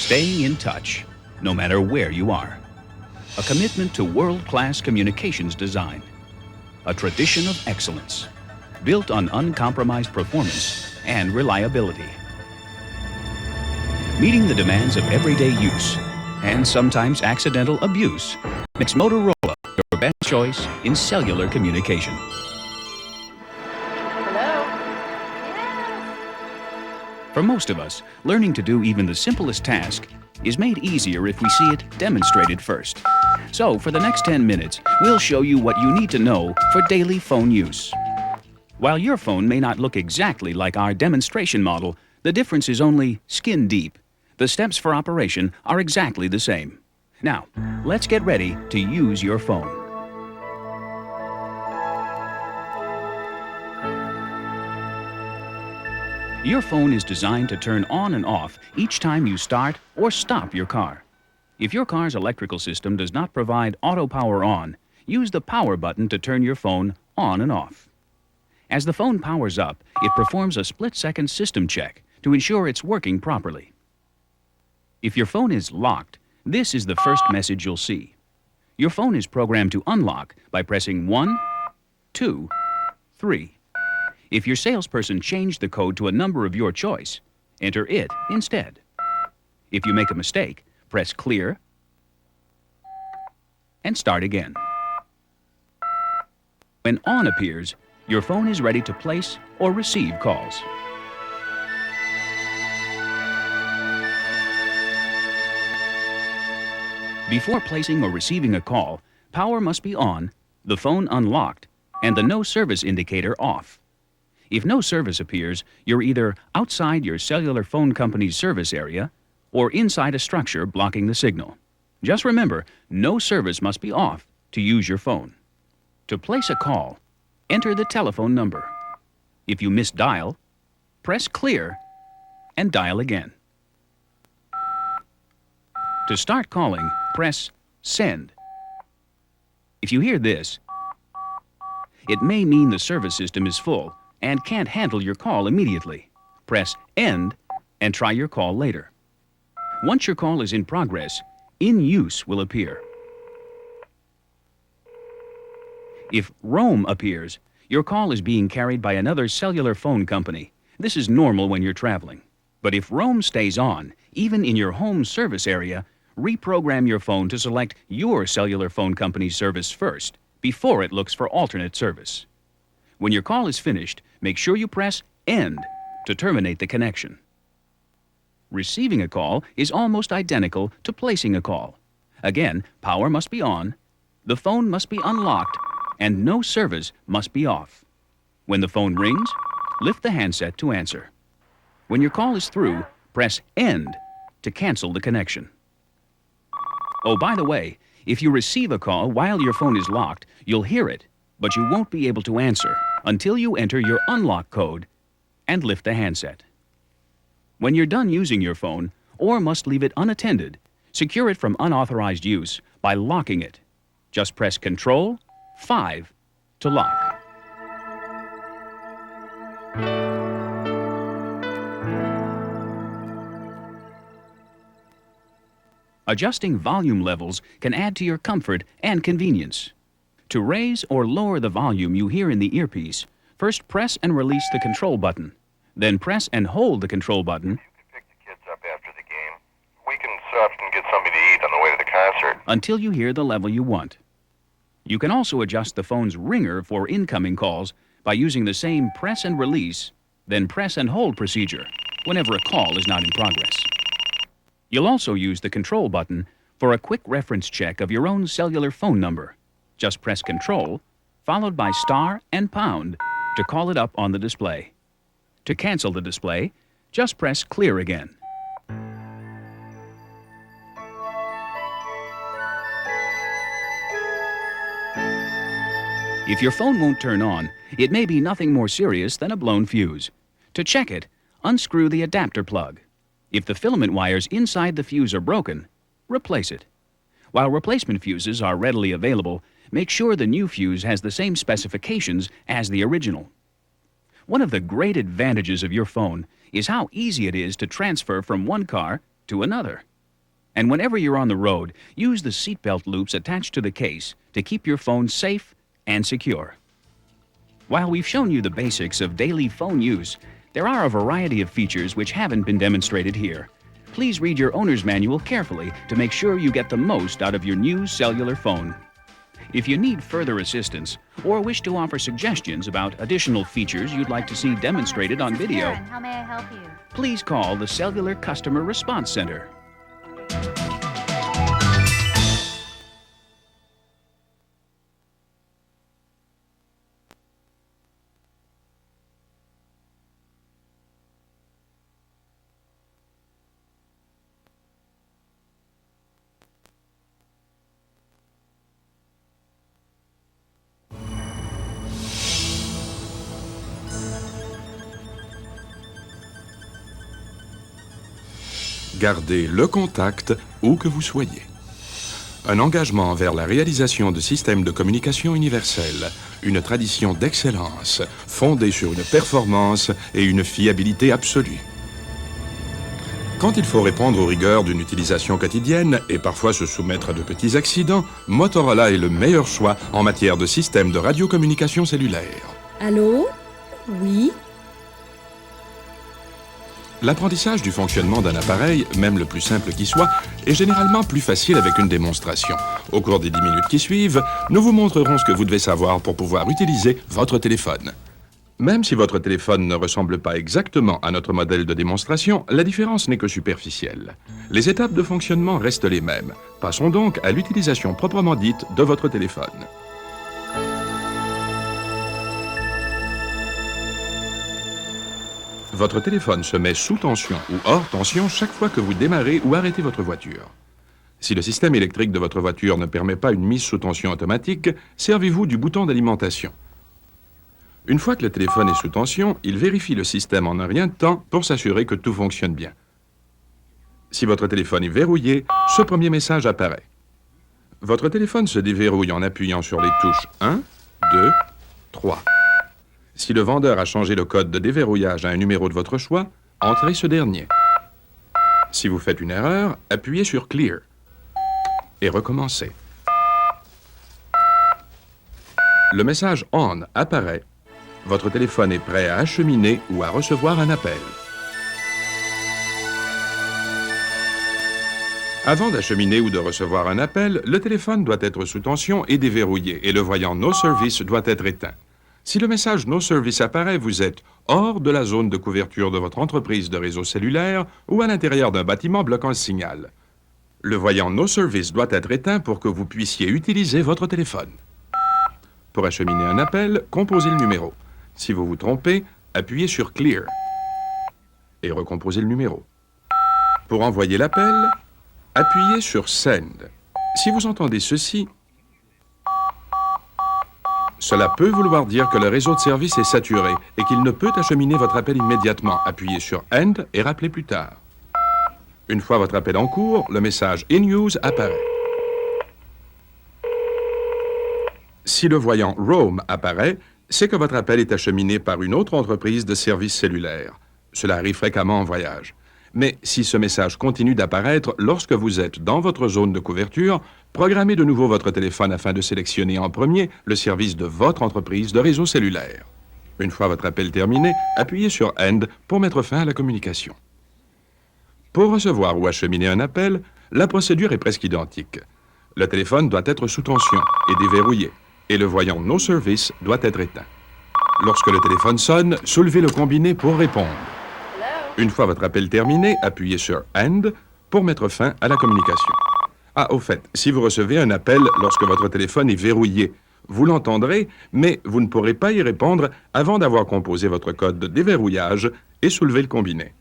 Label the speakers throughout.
Speaker 1: Staying in touch, no matter where you are. A commitment to world-class communications design. A tradition of excellence, built on uncompromised performance and reliability. Meeting the demands of everyday use and sometimes accidental abuse makes Motorola your best choice in cellular communication.
Speaker 2: Hello?
Speaker 1: For most of us, learning to do even the simplest task is made easier if we see it demonstrated first. So, for the next 10 minutes, we'll show you what you need to know for daily phone use. While your phone may not look exactly like our demonstration model, the difference is only skin deep. The steps for operation are exactly the same. Now, let's get ready to use your phone. Your phone is designed to turn on and off each time you start or stop your car. If your car's electrical system does not provide auto power on, use the power button to turn your phone on and off. As the phone powers up, it performs a split-second system check to ensure it's working properly. If your phone is locked, this is the first message you'll see. Your phone is programmed to unlock by pressing 1, 2, 3. If your salesperson changed the code to a number of your choice, enter it instead. If you make a mistake, press clear and start again. When on appears, your phone is ready to place or receive calls. Before placing or receiving a call, power must be on, the phone unlocked, and the no service indicator off. If no service appears, you're either outside your cellular phone company's service area or inside a structure blocking the signal. Just remember, no service must be off to use your phone. To place a call, enter the telephone number. If you misdial, press clear and dial again. To start calling, press send. If you hear this, it may mean the service system is full and can't handle your call immediately. Press end and try your call later. Once your call is in progress, in use will appear. If roam appears, your call is being carried by another cellular phone company. This is normal when you're traveling. But if roam stays on, even in your home service area, reprogram your phone to select your cellular phone company's service first, before it looks for alternate service. When your call is finished, make sure you press end to terminate the connection. Receiving a call is almost identical to placing a call. Again, power must be on, the phone must be unlocked, and no service must be off. When the phone rings, lift the handset to answer. When your call is through, press end to cancel the connection. Oh, by the way, if you receive a call while your phone is locked, you'll hear it, but you won't be able to answer until you enter your unlock code and lift the handset. When you're done using your phone, or must leave it unattended, secure it from unauthorized use by locking it. Just press Ctrl 5 to lock. Adjusting volume levels can add to your comfort and convenience. To raise or lower the volume you hear in the earpiece, first press and release the control button. Then press and hold the control button.
Speaker 3: You can pick the kids up after the game. We can stop and get something to eat on the way to the concert.
Speaker 1: Until you hear the level you want. You can also adjust the phone's ringer for incoming calls by using the same press and release, then press and hold procedure whenever a call is not in progress. You'll also use the control button for a quick reference check of your own cellular phone number. Just press Control, followed by star and pound to call it up on the display. To cancel the display, just press clear again. If your phone won't turn on, it may be nothing more serious than a blown fuse. To check it, unscrew the adapter plug. If the filament wires inside the fuse are broken, replace it. While replacement fuses are readily available, make sure the new fuse has the same specifications as the original. One of the great advantages of your phone is how easy it is to transfer from one car to another. And whenever you're on the road, use the seatbelt loops attached to the case to keep your phone safe and secure. While we've shown you the basics of daily phone use, there are a variety of features which haven't been demonstrated here. Please read your owner's manual carefully to make sure you get the most out of your new cellular phone. If you need further assistance or wish to offer suggestions about additional features you'd like to see demonstrated on video,
Speaker 2: How may I help you?
Speaker 1: please call the Cellular Customer Response Center.
Speaker 4: Gardez le contact où que vous soyez. Un engagement vers la réalisation de systèmes de communication universels, une tradition d'excellence fondée sur une performance et une fiabilité absolue. Quand il faut répondre aux rigueurs d'une utilisation quotidienne et parfois se soumettre à de petits accidents, Motorola est le meilleur choix en matière de système de radiocommunication cellulaire.
Speaker 5: Allô? Oui?
Speaker 4: L'apprentissage du fonctionnement d'un appareil, même le plus simple qui soit, est généralement plus facile avec une démonstration. Au cours des 10 minutes qui suivent, nous vous montrerons ce que vous devez savoir pour pouvoir utiliser votre téléphone. Même si votre téléphone ne ressemble pas exactement à notre modèle de démonstration, la différence n'est que superficielle. Les étapes de fonctionnement restent les mêmes. Passons donc à l'utilisation proprement dite de votre téléphone. Votre téléphone se met sous tension ou hors tension chaque fois que vous démarrez ou arrêtez votre voiture. Si le système électrique de votre voiture ne permet pas une mise sous tension automatique, servez-vous du bouton d'alimentation. Une fois que le téléphone est sous tension, il vérifie le système en un rien de temps pour s'assurer que tout fonctionne bien. Si votre téléphone est verrouillé, ce premier message apparaît. Votre téléphone se déverrouille en appuyant sur les touches 1, 2, 3. Si le vendeur a changé le code de déverrouillage à un numéro de votre choix, entrez ce dernier. Si vous faites une erreur, appuyez sur Clear et recommencez. Le message On apparaît. Votre téléphone est prêt à acheminer ou à recevoir un appel. Avant d'acheminer ou de recevoir un appel, le téléphone doit être sous tension et déverrouillé et le voyant No Service doit être éteint. Si le message No Service apparaît, vous êtes hors de la zone de couverture de votre entreprise de réseau cellulaire ou à l'intérieur d'un bâtiment bloquant le signal. Le voyant No Service doit être éteint pour que vous puissiez utiliser votre téléphone. Pour acheminer un appel, composez le numéro. Si vous vous trompez, appuyez sur Clear et recomposez le numéro. Pour envoyer l'appel, appuyez sur Send. Si vous entendez ceci, cela peut vouloir dire que le réseau de service est saturé et qu'il ne peut acheminer votre appel immédiatement. Appuyez sur End et rappelez plus tard. Une fois votre appel en cours, le message In Use apparaît. Si le voyant Roam apparaît, c'est que votre appel est acheminé par une autre entreprise de services cellulaires. Cela arrive fréquemment en voyage. Mais si ce message continue d'apparaître lorsque vous êtes dans votre zone de couverture, programmez de nouveau votre téléphone afin de sélectionner en premier le service de votre entreprise de réseau cellulaire. Une fois votre appel terminé, appuyez sur End pour mettre fin à la communication. Pour recevoir ou acheminer un appel, la procédure est presque identique. Le téléphone doit être sous tension et déverrouillé, et le voyant No Service doit être éteint. Lorsque le téléphone sonne, soulevez le combiné pour répondre. Une fois votre appel terminé, appuyez sur End pour mettre fin à la communication. Ah, au fait, si vous recevez un appel lorsque votre téléphone est verrouillé, vous l'entendrez, mais vous ne pourrez pas y répondre avant d'avoir composé votre code de déverrouillage et soulevé le combiné.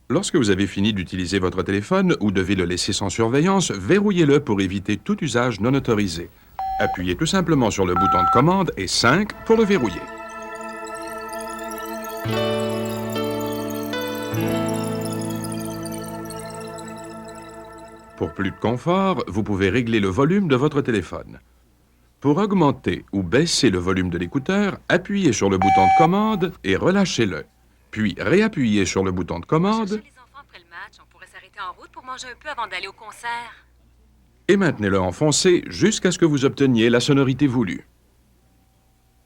Speaker 4: Lorsque vous avez fini d'utiliser votre téléphone ou devez le laisser sans surveillance, verrouillez-le pour éviter tout usage non autorisé. Appuyez tout simplement sur le bouton de commande et 5 pour le verrouiller. Pour plus de confort, vous pouvez régler le volume de votre téléphone. Pour augmenter ou baisser le volume de l'écouteur, appuyez sur le bouton de commande et relâchez-le. Puis réappuyez sur le bouton de commande
Speaker 2: était en route pour manger un peu avant d'aller au concert.
Speaker 4: Et maintenez-le enfoncé jusqu'à ce que vous obteniez la sonorité voulue.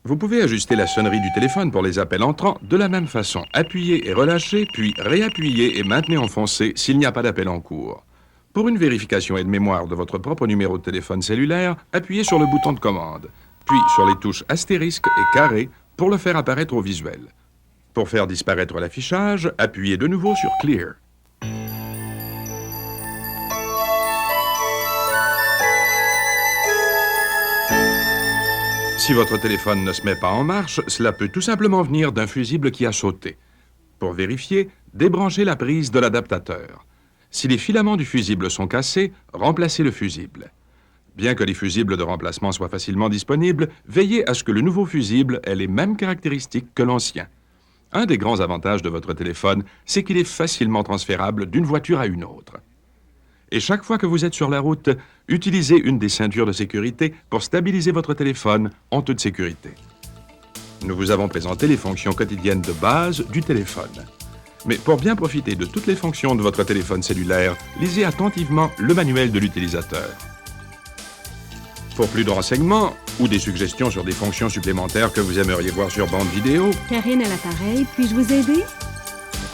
Speaker 4: Vous pouvez ajuster la sonnerie du téléphone pour les appels entrants de la même façon. Appuyez et relâchez, puis réappuyez et maintenez enfoncé s'il n'y a pas d'appel en cours. Pour une vérification aide-mémoire de votre propre numéro de téléphone cellulaire, appuyez sur le bouton de commande, puis sur les touches astérisque et carré pour le faire apparaître au visuel. Pour faire disparaître l'affichage, appuyez de nouveau sur Clear. Si votre téléphone ne se met pas en marche, cela peut tout simplement venir d'un fusible qui a sauté. Pour vérifier, débranchez la prise de l'adaptateur. Si les filaments du fusible sont cassés, remplacez le fusible. Bien que les fusibles de remplacement soient facilement disponibles, veillez à ce que le nouveau fusible ait les mêmes caractéristiques que l'ancien. Un des grands avantages de votre téléphone, c'est qu'il est facilement transférable d'une voiture à une autre. Et chaque fois que vous êtes sur la route, utilisez une des ceintures de sécurité pour stabiliser votre téléphone en toute sécurité. Nous vous avons présenté les fonctions quotidiennes de base du téléphone. Mais pour bien profiter de toutes les fonctions de votre téléphone cellulaire, lisez attentivement le manuel de l'utilisateur. Pour plus de renseignements ou des suggestions sur des fonctions supplémentaires que vous aimeriez voir sur bande vidéo,
Speaker 5: Karine à l'appareil, puis-je vous aider?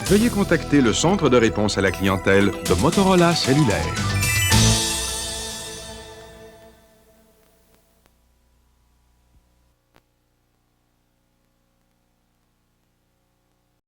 Speaker 4: veuillez contacter le centre de réponse à la clientèle de Motorola Cellulaire.